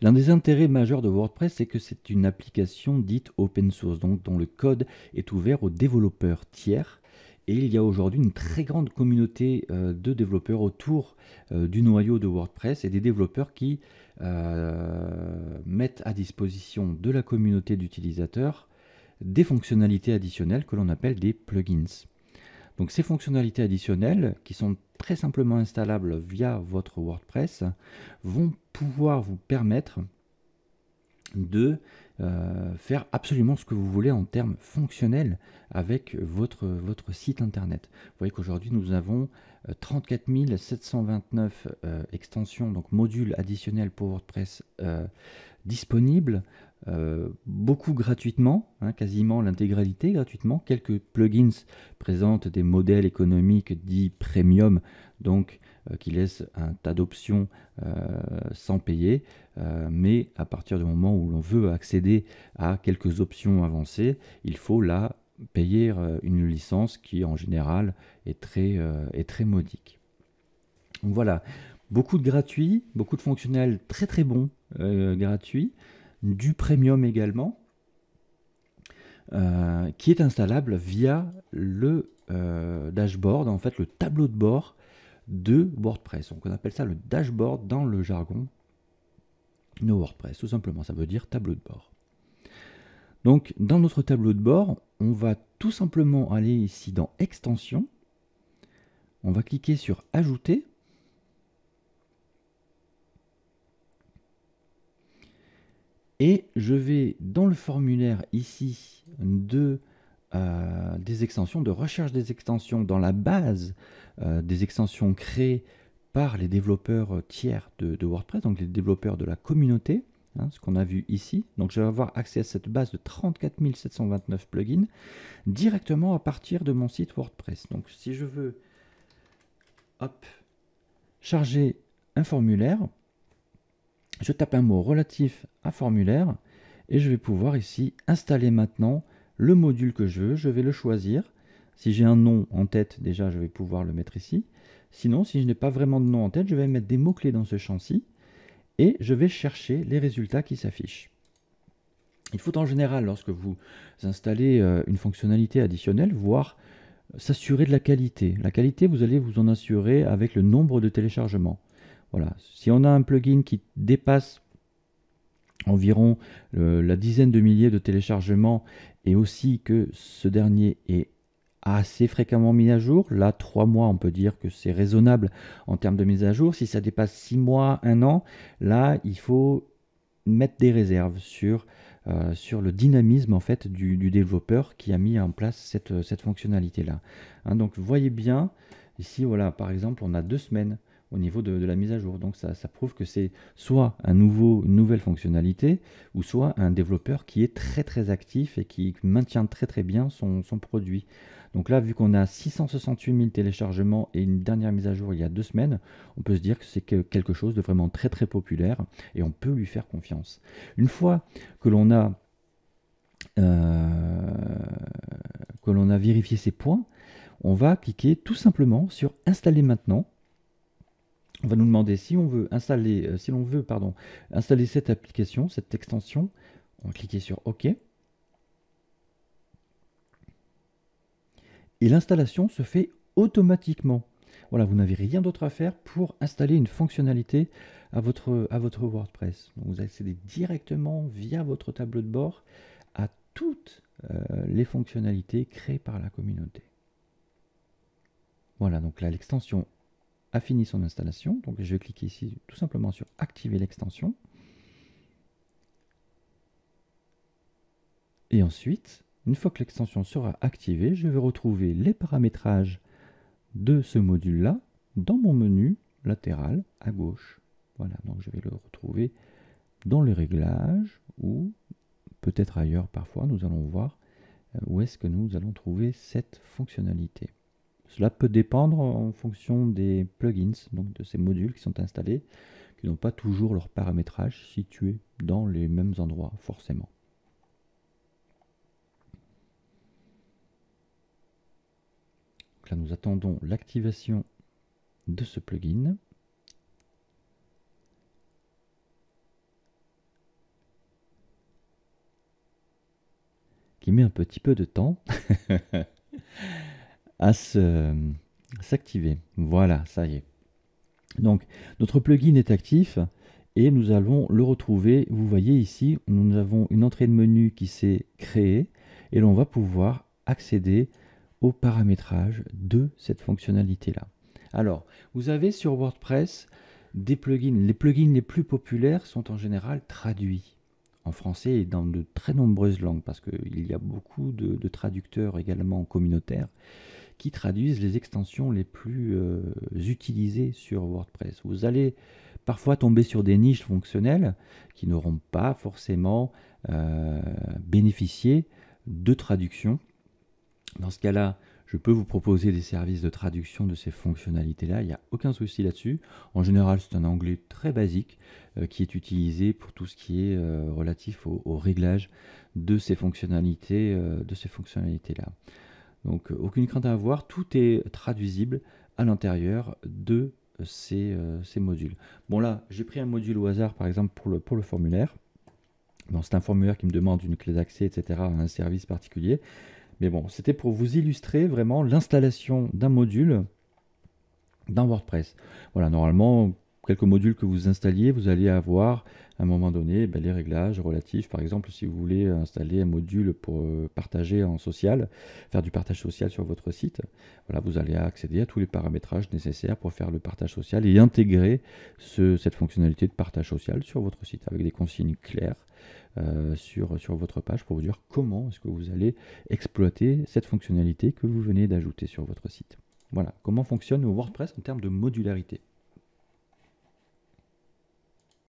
L'un des intérêts majeurs de WordPress, c'est que c'est une application dite open source, donc dont le code est ouvert aux développeurs tiers. Et il y a aujourd'hui une très grande communauté de développeurs autour du noyau de WordPress et des développeurs qui mettent à disposition de la communauté d'utilisateurs des fonctionnalités additionnelles que l'on appelle des plugins. Donc ces fonctionnalités additionnelles, qui sont très simplement installables via votre WordPress, vont pouvoir vous permettre de faire absolument ce que vous voulez en termes fonctionnels avec votre site internet. Vous voyez qu'aujourd'hui nous avons 34 729 extensions, donc modules additionnels pour WordPress disponibles, beaucoup gratuitement, hein, quasiment l'intégralité gratuitement. Quelques plugins présentent des modèles économiques dits premium, donc qui laissent un tas d'options sans payer, mais à partir du moment où l'on veut accéder à quelques options avancées, il faut là payer une licence qui en général est très modique. Donc voilà, beaucoup de gratuits, beaucoup de fonctionnels très très bons gratuits, du premium également, qui est installable via le dashboard, en fait le tableau de bord de WordPress. Donc on appelle ça le dashboard dans le jargon de WordPress, tout simplement, ça veut dire tableau de bord. Donc dans notre tableau de bord, on va tout simplement aller ici dans Extensions, on va cliquer sur Ajouter, et je vais dans le formulaire ici des extensions, de recherche des extensions dans la base des extensions créées par les développeurs tiers de WordPress, donc les développeurs de la communauté, hein, ce qu'on a vu ici. Donc je vais avoir accès à cette base de 34 729 plugins directement à partir de mon site WordPress. Donc si je veux charger un formulaire, je tape un mot relatif à formulaire et je vais pouvoir ici installer maintenant le module que je veux. Je vais le choisir. Si j'ai un nom en tête, déjà, je vais pouvoir le mettre ici. Sinon, si je n'ai pas vraiment de nom en tête, je vais mettre des mots-clés dans ce champ-ci et je vais chercher les résultats qui s'affichent. Il faut en général, lorsque vous installez une fonctionnalité additionnelle, voir s'assurer de la qualité. La qualité, vous allez vous en assurer avec le nombre de téléchargements. Voilà. Si on a un plugin qui dépasse environ la dizaine de milliers de téléchargements et aussi que ce dernier est assez fréquemment mis à jour, là 3 mois on peut dire que c'est raisonnable en termes de mise à jour. Si ça dépasse 6 mois, 1 an, là il faut mettre des réserves sur le dynamisme en fait du développeur qui a mis en place cette fonctionnalité là, hein. Donc vous voyez bien ici, voilà, par exemple on a 2 semaines au niveau de la mise à jour, donc ça prouve que c'est soit une nouvelle fonctionnalité ou soit un développeur qui est très actif et qui maintient très bien son produit. Donc là, vu qu'on a 668 000 téléchargements et une dernière mise à jour il y a 2 semaines, on peut se dire que c'est quelque chose de vraiment très populaire et on peut lui faire confiance. Une fois que l'on a vérifié ces points, on va cliquer tout simplement sur Installer maintenant. On va nous demander si on veut installer, installer cette application, cette extension. On va cliquer sur OK. Et l'installation se fait automatiquement. Voilà, vous n'avez rien d'autre à faire pour installer une fonctionnalité à votre WordPress. Donc vous accédez directement via votre tableau de bord à toutes les fonctionnalités créées par la communauté. Voilà, donc là l'extension a fini son installation. Donc je vais cliquer ici tout simplement sur activer l'extension. Et ensuite, une fois que l'extension sera activée, je vais retrouver les paramétrages de ce module-là dans mon menu latéral à gauche. Voilà, donc je vais le retrouver dans les réglages ou peut-être ailleurs parfois. Nous allons voir où est-ce que nous allons trouver cette fonctionnalité. Cela peut dépendre en fonction des plugins, donc de ces modules qui sont installés, qui n'ont pas toujours leur paramétrage situé dans les mêmes endroits forcément. Donc là, nous attendons l'activation de ce plugin. qui met un petit peu de temps à s'activer. Voilà, ça y est. Donc, notre plugin est actif et nous allons le retrouver. Vous voyez ici, nous avons une entrée de menu qui s'est créée et l'on va pouvoir accéder au paramétrage de cette fonctionnalité-là. Alors, vous avez sur WordPress des plugins. Les plugins les plus populaires sont en général traduits en français et dans de très nombreuses langues parce qu'il y a beaucoup de traducteurs également communautaires qui traduisent les extensions les plus utilisées sur WordPress. Vous allez parfois tomber sur des niches fonctionnelles qui n'auront pas forcément bénéficié de traduction. Dans ce cas-là, je peux vous proposer des services de traduction de ces fonctionnalités-là, il n'y a aucun souci là-dessus. En général, c'est un anglais très basique qui est utilisé pour tout ce qui est relatif au réglage de ces fonctionnalités-là. Donc, aucune crainte à avoir, tout est traduisible à l'intérieur de ces modules. Bon là, j'ai pris un module au hasard, par exemple, pour le formulaire. Bon, c'est un formulaire qui me demande une clé d'accès, etc., à un service particulier. Mais bon, c'était pour vous illustrer vraiment l'installation d'un module dans WordPress. Voilà, normalement, quelques modules que vous installiez, vous allez avoir à un moment donné les réglages relatifs. Par exemple, si vous voulez installer un module pour partager en social, faire du partage social sur votre site, voilà, vous allez accéder à tous les paramétrages nécessaires pour faire le partage social et intégrer cette fonctionnalité de partage social sur votre site avec des consignes claires sur votre page pour vous dire comment est-ce que vous allez exploiter cette fonctionnalité que vous venez d'ajouter sur votre site. Voilà, comment fonctionne WordPress en termes de modularité.